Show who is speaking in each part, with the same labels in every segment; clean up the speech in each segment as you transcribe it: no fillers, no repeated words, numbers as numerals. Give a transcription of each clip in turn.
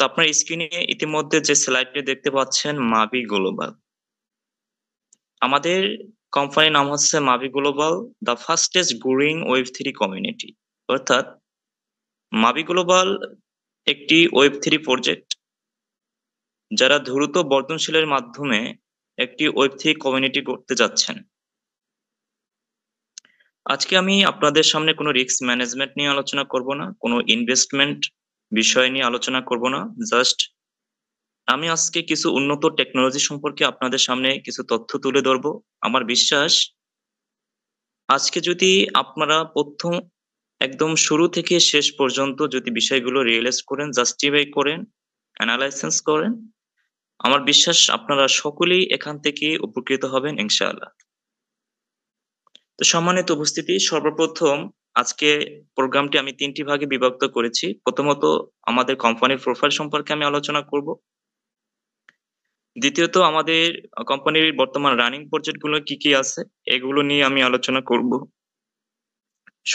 Speaker 1: আপনার স্ক্রিনে ইতিমধ্যে যে স্লাইডটি দেখতে পাচ্ছেন মাবি গ্লোবাল। আমাদের কোম্পানির নাম হচ্ছে Mabi global, the fastest growing web 3 community. অর্থাৎ মাবি গ্লোবাল একটি ওয়েব 3 প্রজেক্ট যারা দ্রুত বর্ধনশীলের মাধ্যমে একটি ওয়েব 3 কমিউনিটি করতে যাচ্ছেন। আজকে আমি আপনাদের সামনে কোনো রিস্ক ম্যানেজমেন্ট নিয়ে আলোচনা করব না, কোনো ইনভেস্টমেন্ট বিষয় নিয়ে আলোচনা করব না। জাস্ট আমি আজকে কিছু উন্নত টেকনোলজি সম্পর্কে আপনাদের সামনে কিছু তথ্য তুলে ধরবো। আমার বিশ্বাস আজকে যদি আপনারা প্রথম একদম শুরু থেকে শেষ পর্যন্ত যদি বিষয়গুলো রিয়েলাইজ করেন, জাস্টিফাই করেন, অ্যানালাইসিস করেন, আমার বিশ্বাস আপনারা সকলেই এখান থেকে উপকৃত হবেন ইনশাআল্লাহ। তো সম্মানিত উপস্থিতি, সর্বপ্রথম আজকে প্রোগ্রামটি আমি 3টি ভাগে বিভক্ত করেছি। প্রথমত আমাদের কোম্পানির প্রোফাইল সম্পর্কে আমি আলোচনা করব। দ্বিতীয়ত আমাদের কোম্পানির বর্তমান রানিং প্রজেক্ট গুলো কি কি আছে এগুলো নিয়ে আমি আলোচনা করব।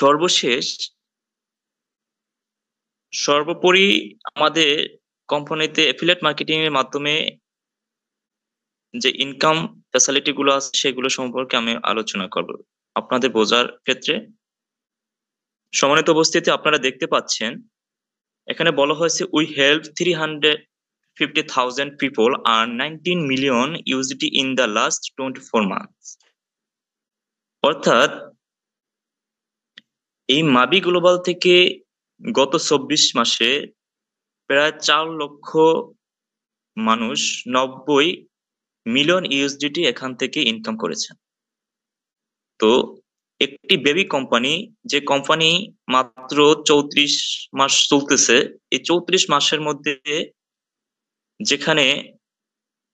Speaker 1: সর্বশেষ সর্বোপরি আমাদের কোম্পানিতে অ্যাফিলিয়েট মার্কেটিং এর মাধ্যমে যে ইনকাম ফ্যাসিলিটি গুলো আছে সেগুলো সম্পর্কে আমি আলোচনা করব আপনাদের বোঝার ক্ষেত্রে। সম্মানিত উপস্থিতি, আপনারা দেখতে পাচ্ছেন এখানে বলা হয়েছে we help 350,000 people earn 19 million USD in the last 24 months. অর্থাৎ এই মাবি গ্লোবাল থেকে গত 24 মাসে প্রায় 4 লক্ষ মানুষ 90 মিলিয়ন ইউএসডিটি এখান থেকে ইনকাম করেছে। তো একটি বেবি কোম্পানি, যে কোম্পানি মাত্র 34 মাস চলতেছে, এই 34 মাসের মধ্যে যেখানে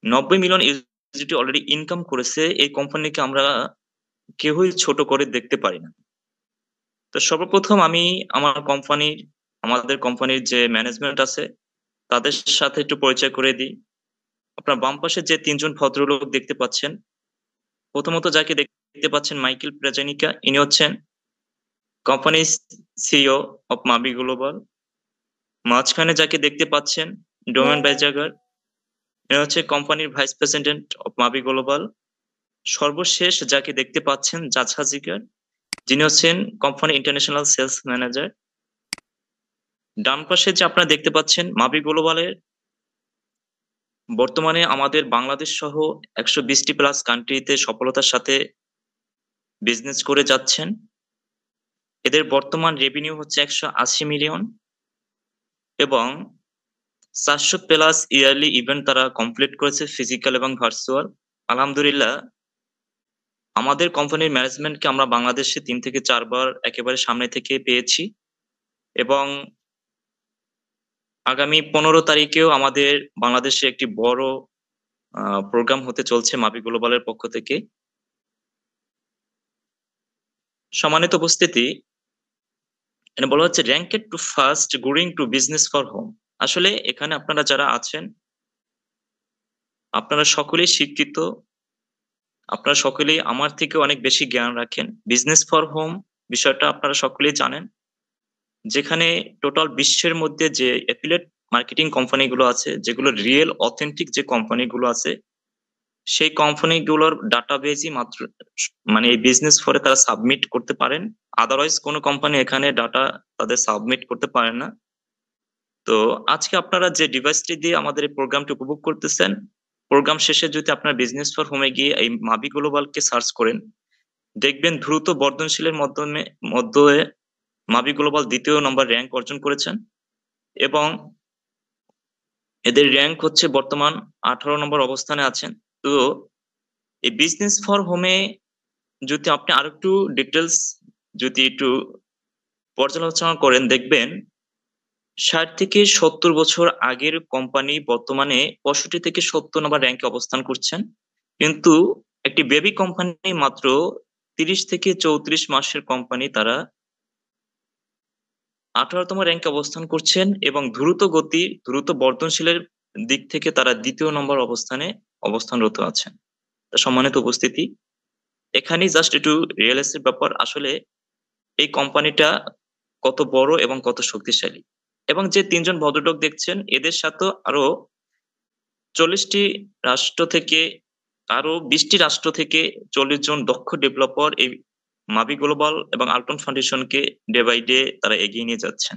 Speaker 1: 90 মিলিয়ন ইউএসডিটি অলরেডি ইনকাম করেছে, এই কোম্পানিকে আমরা কেউই ছোট করে দেখতে পারি না। তো সর্বপ্রথম আমি আমাদের কোম্পানির যে ম্যানেজমেন্ট আছে তাদের সাথে একটু পরিচয় করে দিই। আপনার বাম পাশে যে 3জন ভদ্রলোক দেখতে পাচ্ছেন, প্রথমত যাকে দেখতে পাচ্ছেন মাইকেল প্রেজানিকা, ইনি হচ্ছেন কোম্পানির সিইও অফ মাবি গ্লোবাল। মাঝখানে যাকে দেখতে পাচ্ছেন ডোমেন বাইজাগার, ইনি হচ্ছে কোম্পানির vice president of Mavi global. সর্বশেষ যাকে দেখতে পাচ্ছেন জাজ হাজিকার, যিনি হচ্ছেন কোম্পানি ইন্টারন্যাশনাল সেলস ম্যানেজার। ডান পাশে যে আপনারা দেখতে পাচ্ছেন মাবি গ্লোবালের বর্তমানে আমাদের বাংলাদেশ সহ 120টি প্লাস কান্ট্রিতে সফলতার সাথে বিজনেস করে যাচ্ছেন। এদের বর্তমান রেভিনিউ হচ্ছে 180 মিলিয়ন এবং 400 প্লাস ইয়ারলি ইভেন্ট তারা কমপ্লিট করেছে, ফিজিক্যাল এবং ভার্চুয়াল। আলহামদুলিল্লাহ, আমাদের কোম্পানির ম্যানেজমেন্টকে আমরা বাংলাদেশে 3 থেকে 4 বার একেবারে সামনে থেকে পেয়েছি এবং আগামী 15 তারিখেও আমাদের বাংলাদেশে একটি বড় প্রোগ্রাম হতে চলছে মাবি গ্লোবালের পক্ষ থেকে। সম্মানিত উপস্থিতি, এখানে বলা হচ্ছে ranked to first growing to business for home. আসলে এখানে আপনারা যারা আছেন আপনারা সকলেই শিক্ষিত, আপনারা সকলেই আমার থেকে অনেক বেশি জ্ঞান রাখেন। বিজনেস ফর হোম বিষয়টা আপনারা সকলেই জানেন, যেখানে টোটাল বিশ্বের মধ্যে যে অ্যাফিলিয়েট মার্কেটিং কোম্পানিগুলো আছে, যেগুলো রিয়েল অথেন্টিক যে কোম্পানিগুলো আছে, সেই কোম্পানিগুলোর ডাটাবেজই মাত্র মানে এই বিজনেস ফরে তারা সাবমিট করতে পারেন। আদারওয়াইজ কোনো কোম্পানি এখানে ডাটা তাদের সাবমিট করতে পারেন না। তো আজকে আপনারা যে ডিভাইসটি দিয়ে আমাদের এই প্রোগ্রামটি উপভোগ করতেছেন, প্রোগ্রাম শেষে যদি আপনার বিজনেস ফর হোমে গিয়ে এই মাবি গ্লোবালকে সার্চ করেন, দেখবেন দ্রুত বর্ধনশীলের মধ্যে মাবি গ্লোবাল 2য় নম্বর র্যাঙ্ক অর্জন করেছেন এবং এদের র্যাঙ্ক হচ্ছে বর্তমান 18 নম্বর অবস্থানে আছেন। তো এই বিজনেস ফর হোমে যদি আপনি আরো একটু ডিটেলস যদি একটু পর্যালোচনা করেন, দেখবেন 60 থেকে 70 বছর আগের কোম্পানি বর্তমানে 65 থেকে 70 নম্বর র্যাঙ্কে অবস্থান করছেন, কিন্তু একটি বেবি কোম্পানি মাত্র 30 থেকে 34 মাসের কোম্পানি তারা 18তম র্যাঙ্কে অবস্থান করছেন এবং দ্রুত বর্ধনশীলের দিক থেকে তারা 2য় নম্বর অবস্থানে অবস্থানরত আছেন। সম্মানিত উপস্থিতি, এখানেই জাস্ট একটু রিয়েলাইজের ব্যাপার, আসলে এই কোম্পানিটা কত বড় এবং কত শক্তিশালী। এবং যে ৩ জন ভদ্রলোক দেখছেন এদের সাথেও আরো ৪০ টি রাষ্ট্র থেকে আরো ২০ টি রাষ্ট্র থেকে ৪০ জন দক্ষ ডেভেলপার এই মাভি গ্লোবাল এবং আল্টন ফাউন্ডেশনকে ডে বাই ডে তারা এগিয়ে নিয়ে যাচ্ছেন।